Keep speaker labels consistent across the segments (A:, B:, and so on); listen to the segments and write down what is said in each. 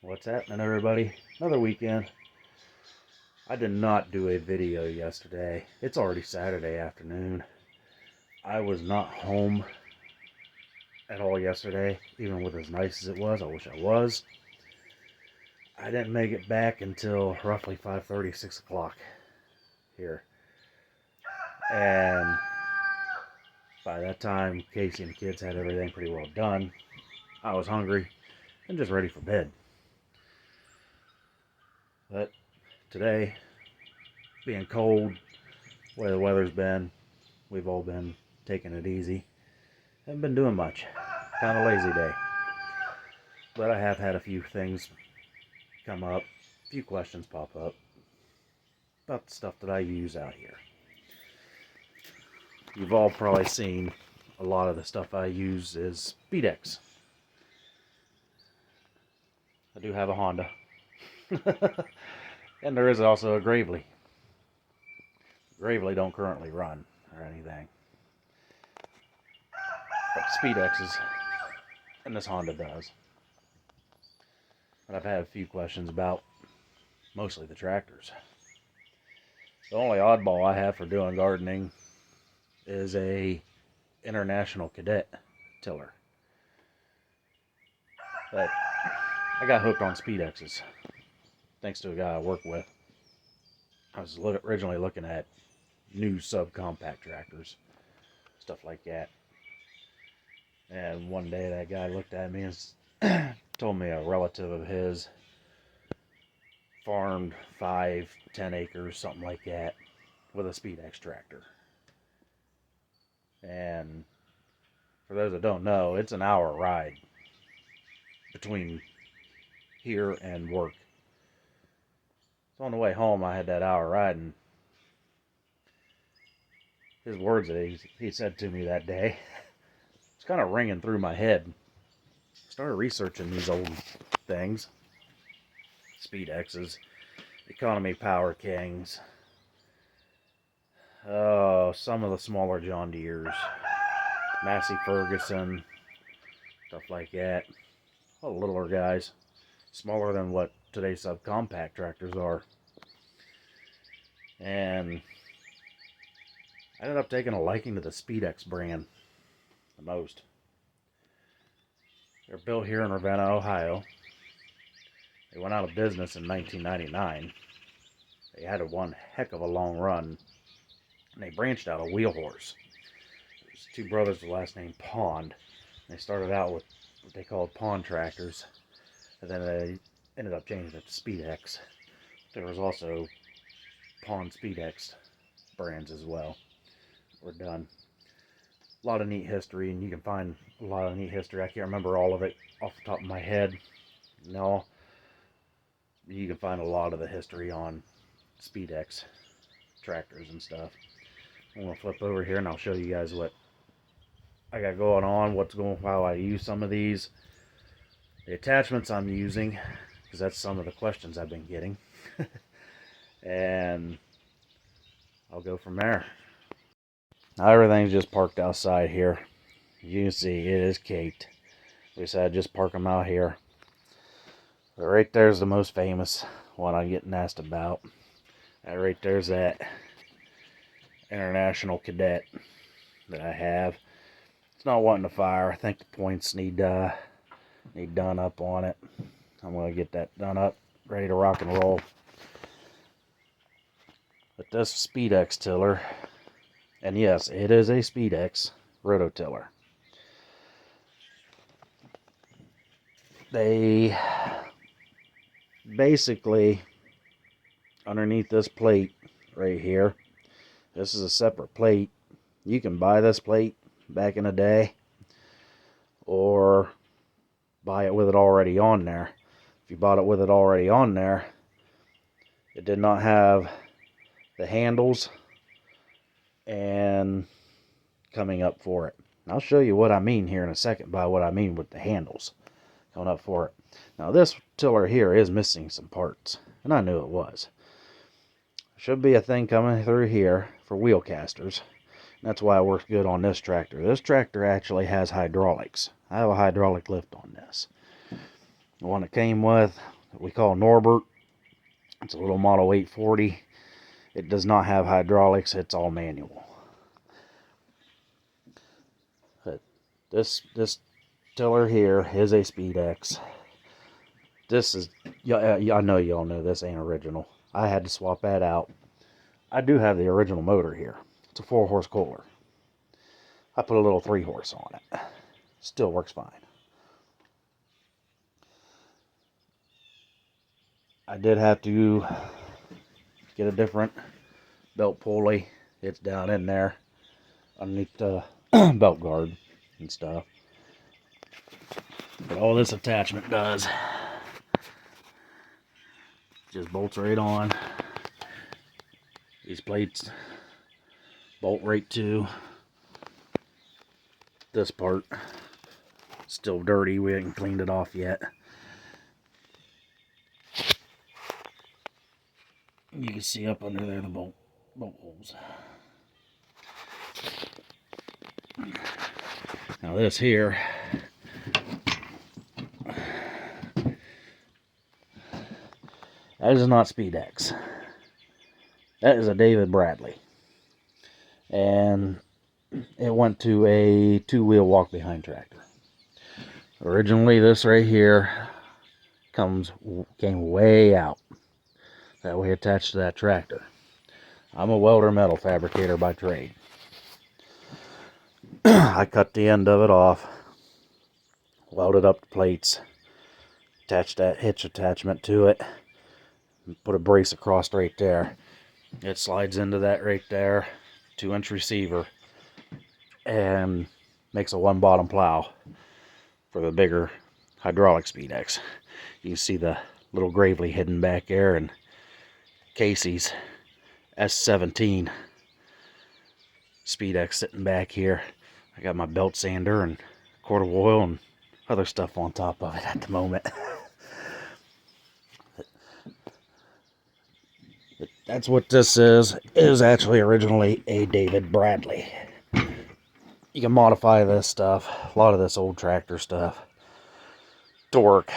A: What's happening, everybody? Another weekend. I did not do a video yesterday. It's already Saturday afternoon. I was not home at all yesterday, even with as nice as it was. I wish I was. I didn't make it back until roughly 5:30, 6 o'clock here. And by that time, Casey and the kids had everything pretty well done. I was hungry and just ready for bed. But today, being cold, the way the weather's been, we've all been taking it easy. Haven't been doing much. Kind of lazy day. But I have had a few things come up, a few questions pop up about the stuff that I use out here. You've all probably seen a lot of the stuff I use is Speedex. I do have a Honda. And there is also a Gravely. Gravely don't currently run or anything. But Speedexes, and this Honda does. But I've had a few questions about mostly the tractors. The only oddball I have for doing gardening is a International Cadet tiller. But I got hooked on Speedexes thanks to a guy I work with. I was originally looking at new subcompact tractors, stuff like that. And one day that guy looked at me and told me a relative of his farmed 5-10 acres, something like that, with a Speedex tractor. And for those that don't know, it's an hour ride between here and work. So on the way home, I had that hour ride, and his words that he said to me that day, it's kind of ringing through my head. I started researching these old things. Speedexes, Economy Power Kings, some of the smaller John Deeres, Massey Ferguson, stuff like that. All the littler guys, smaller than what today's subcompact tractors are. And I ended up taking a liking to the Speedex brand the most. They're built here in Ravenna, Ohio. They went out of business in 1999. They had one heck of a long run, and they branched out of Wheel Horse. There's two brothers with the last name Pond. They started out with what they called Pond tractors, and then they ended up changing it to Speedex. There was also Pond Speedex brands as well. Were done. A lot of neat history, and you can find a lot of neat history. I can't remember all of it off the top of my head. No, you can find a lot of the history on Speedex tractors and stuff. I'm going to flip over here and I'll show you guys what I got going on, how I use some of these, the attachments I'm using, because that's some of the questions I've been getting. And I'll go from there. Now everything's just parked outside here. You can see it is caked. We said just park them out here. But right there's the most famous one I'm getting asked about. That right there's that International Cadet that I have. It's not wanting to fire. I think the points need done up on it. I'm going to get that done up, ready to rock and roll. But this Speedex tiller, and yes, it is a Speedex rototiller. They basically, underneath this plate right here, this is a separate plate. You can buy this plate back in the day, or buy it with it already on there. If you bought it with it already on there, it did not have the handles and coming up for it. And I'll show you what I mean here in a second by what I mean with the handles coming up for it. Now this tiller here is missing some parts, and I knew it was. Should be a thing coming through here for wheel casters. And that's why it works good on this tractor. This tractor actually has hydraulics. I have a hydraulic lift on this. The one it came with, that we call Norbert. It's a little Model 840. It does not have hydraulics. It's all manual. But this tiller here is a Speedex. This is, I know y'all know this ain't original. I had to swap that out. I do have the original motor here. It's a 4-horse Kohler. I put a little 3-horse on it. Still works fine. I did have to get a different belt pulley. It's down in there underneath the belt guard and stuff. But all this attachment does just bolts right on. These plates bolt right to this part. Still dirty, we haven't cleaned it off yet. You can see up under there the bolt holes. Now this here, that is not Speedex. That is a David Bradley. And it went to a 2-wheel walk-behind tractor. Originally, this right here came way out. That way attached to that tractor. I'm a welder metal fabricator by trade. I cut the end of it off, welded up the plates, attached that hitch attachment to it, and put a brace across right there. It slides into that right there, 2-inch receiver, and makes a 1-bottom plow for the bigger hydraulic Speedex. You can see the little Gravely hidden back there, and Casey's S17 Speedex sitting back here. I got my belt sander and quart of oil and other stuff on top of it at the moment. But that's what this is. It is actually originally a David Bradley. You can modify this stuff, a lot of this old tractor stuff, to work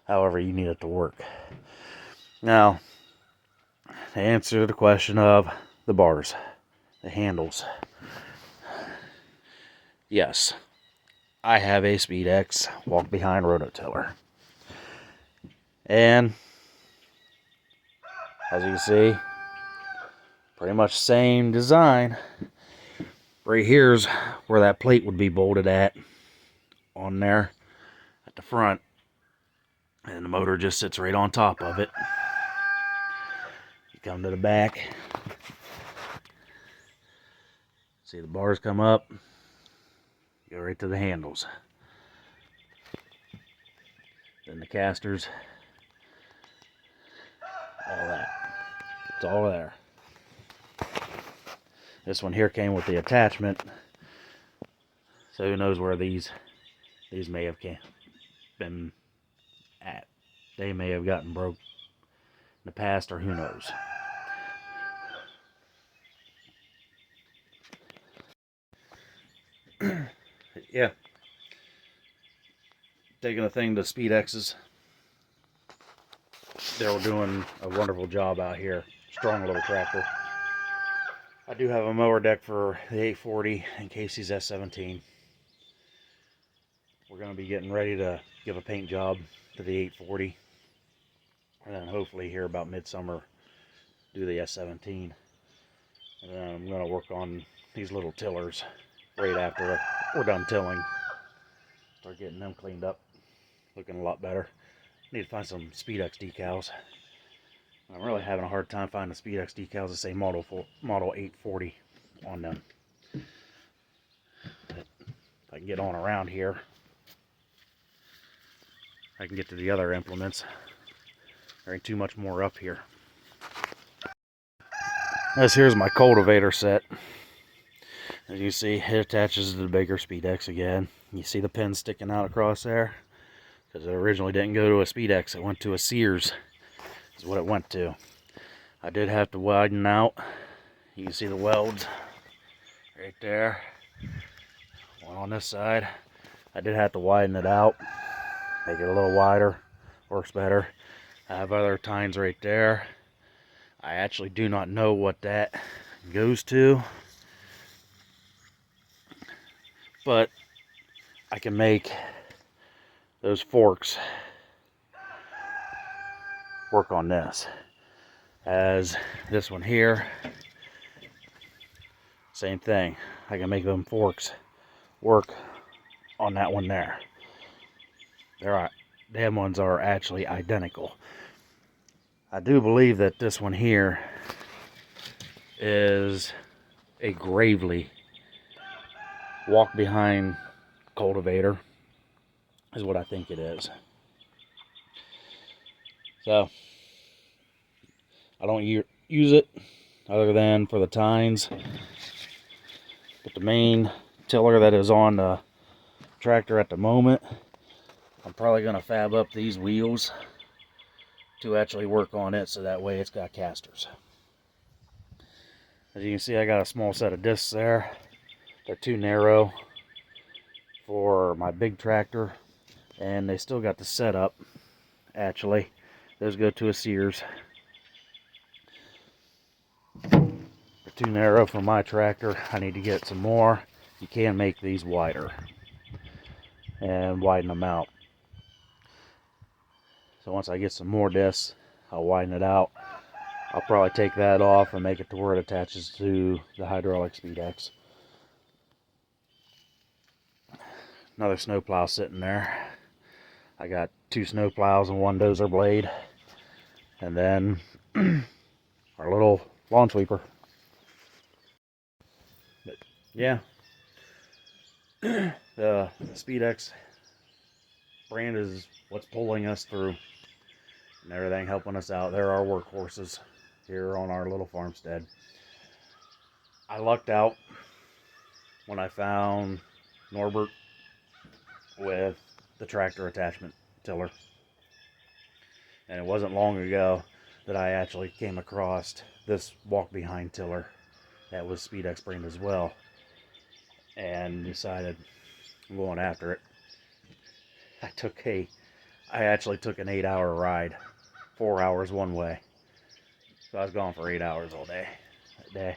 A: however you need it to work. Now, to answer the question of the bars, the handles. Yes, I have a Speedex walk-behind rototiller. And, as you can see, pretty much same design. Right here's where that plate would be bolted at, on there, at the front. And the motor just sits right on top of it. You come to the back. See the bars come up. Go right to the handles. Then the casters. All that. It's all there. This one here came with the attachment. So who knows where these may have been at. They may have gotten broke in the past, or who knows. Yeah. Taking a thing to Speedex's. They were doing a wonderful job out here. Strong little tractor. I do have a mower deck for the 840 and Casey's S17. We're going to be getting ready to give a paint job to the 840. And then hopefully here about midsummer do the S17. And then I'm going to work on these little tillers right after we're done tilling. Start getting them cleaned up. Looking a lot better. Need to find some Speedex decals. I'm really having a hard time finding Speedex decals that say Model 840 on them. But if I can get on around here, I can get to the other implements. There ain't too much more up here. This here's my cultivator set. As you see, it attaches to the bigger Speedex again. You see the pin sticking out across there? Because it originally didn't go to a Speedex, it went to a Sears. Is what it went to. I did have to widen out. You can see the welds right there. One on this side. I did have to widen it out. Make it a little wider, works better. I have other tines right there. I actually do not know what that goes to, but I can make those forks work on this. As this one here, same thing. I can make them forks work on that one there. Them ones are actually identical. I do believe that this one here is a Gravely walk behind cultivator, is what I think it is. So I don't use it other than for the tines, but the main tiller that is on the tractor at the moment, I'm probably going to fab up these wheels to actually work on it, so that way it's got casters. As you can see, I got a small set of discs there. They're too narrow for my big tractor, and they still got the setup. Actually, those go to a Sears. They're too narrow for my tractor. I need to get some more. You can make these wider and widen them out. So once I get some more discs, I'll widen it out. I'll probably take that off and make it to where it attaches to the hydraulic Speedex. Another snowplow sitting there. I got 2 snowplows and 1 dozer blade, and then our little lawn sweeper. But yeah, the Speedex brand is what's pulling us through and everything, helping us out. They're our workhorses here on our little farmstead. I lucked out when I found Norbert with the tractor attachment tiller, and it wasn't long ago that I actually came across this walk behind tiller that was Speedex brand as well, and decided I'm going after it. I actually took an 8-hour ride, 4 hours one way, so I was gone for 8 hours all day that day.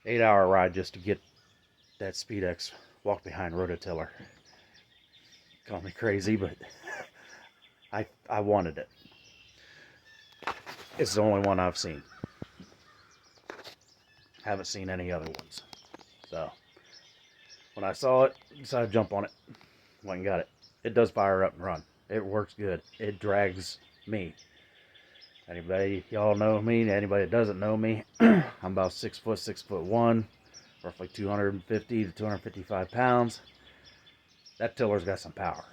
A: 8-hour ride just to get that Speedex walk behind rototiller. Call me crazy, but I wanted it. It's the only one I've seen. Haven't seen any other ones. So when I saw it, decided to jump on it. Went and got it. It does fire up and run. It works good. It drags me. Anybody, y'all know me, anybody that doesn't know me, I'm about 6 foot, 6'1", roughly 250 to 255 pounds. That tiller's got some power.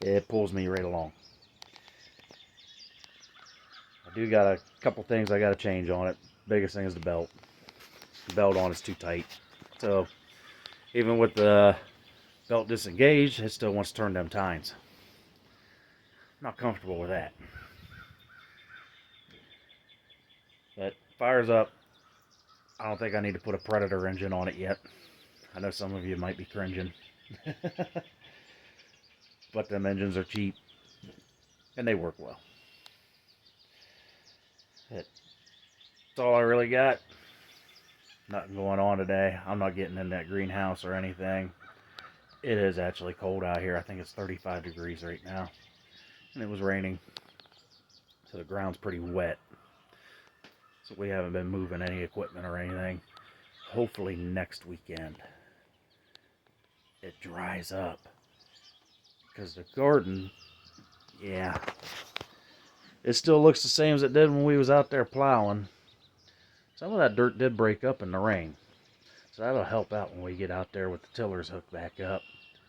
A: It pulls me right along. I do got a couple things I got to change on it. Biggest thing is the belt. The belt on is too tight. So even with the belt disengaged, it still wants to turn them tines. Not comfortable with that. But fires up. I don't think I need to put a Predator engine on it yet. I know some of you might be cringing. But them engines are cheap. And they work well. That's all I really got. Nothing going on today. I'm not getting in that greenhouse or anything. It is actually cold out here. I think it's 35 degrees right now. And it was raining. So the ground's pretty wet. So we haven't been moving any equipment or anything. Hopefully next weekend it dries up. Because the garden, yeah, it still looks the same as it did when we was out there plowing. Some of that dirt did break up in the rain. So that'll help out when we get out there with the tillers hooked back up.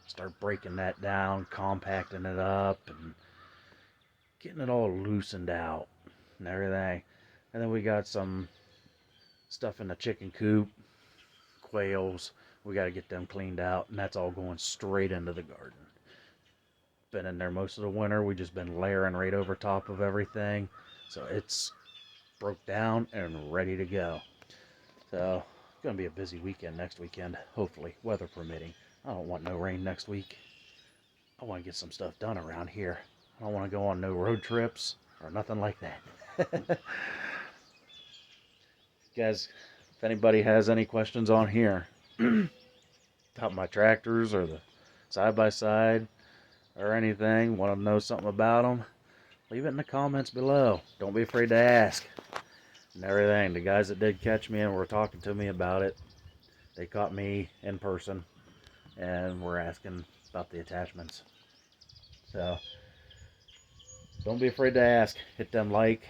A: Start breaking that down, compacting it up, and getting it all loosened out and everything. And then we got some stuff in the chicken coop, quails. We got to get them cleaned out, and that's all going straight into the garden. Been in there most of the winter. We just been layering right over top of everything. So it's broke down and ready to go. So it's going to be a busy weekend next weekend, hopefully, weather permitting. I don't want no rain next week. I want to get some stuff done around here. I don't want to go on no road trips or nothing like that. Guys, if anybody has any questions on here about my tractors or the side-by-side or anything, want to know something about them, leave it in the comments below. Don't be afraid to ask and everything. The guys that did catch me and were talking to me about it, they caught me in person and were asking about the attachments. So don't be afraid to ask. Hit them like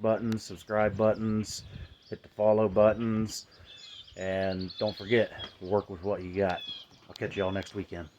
A: buttons, subscribe buttons, hit the follow buttons, and don't forget, work with what you got. I'll catch y'all next weekend.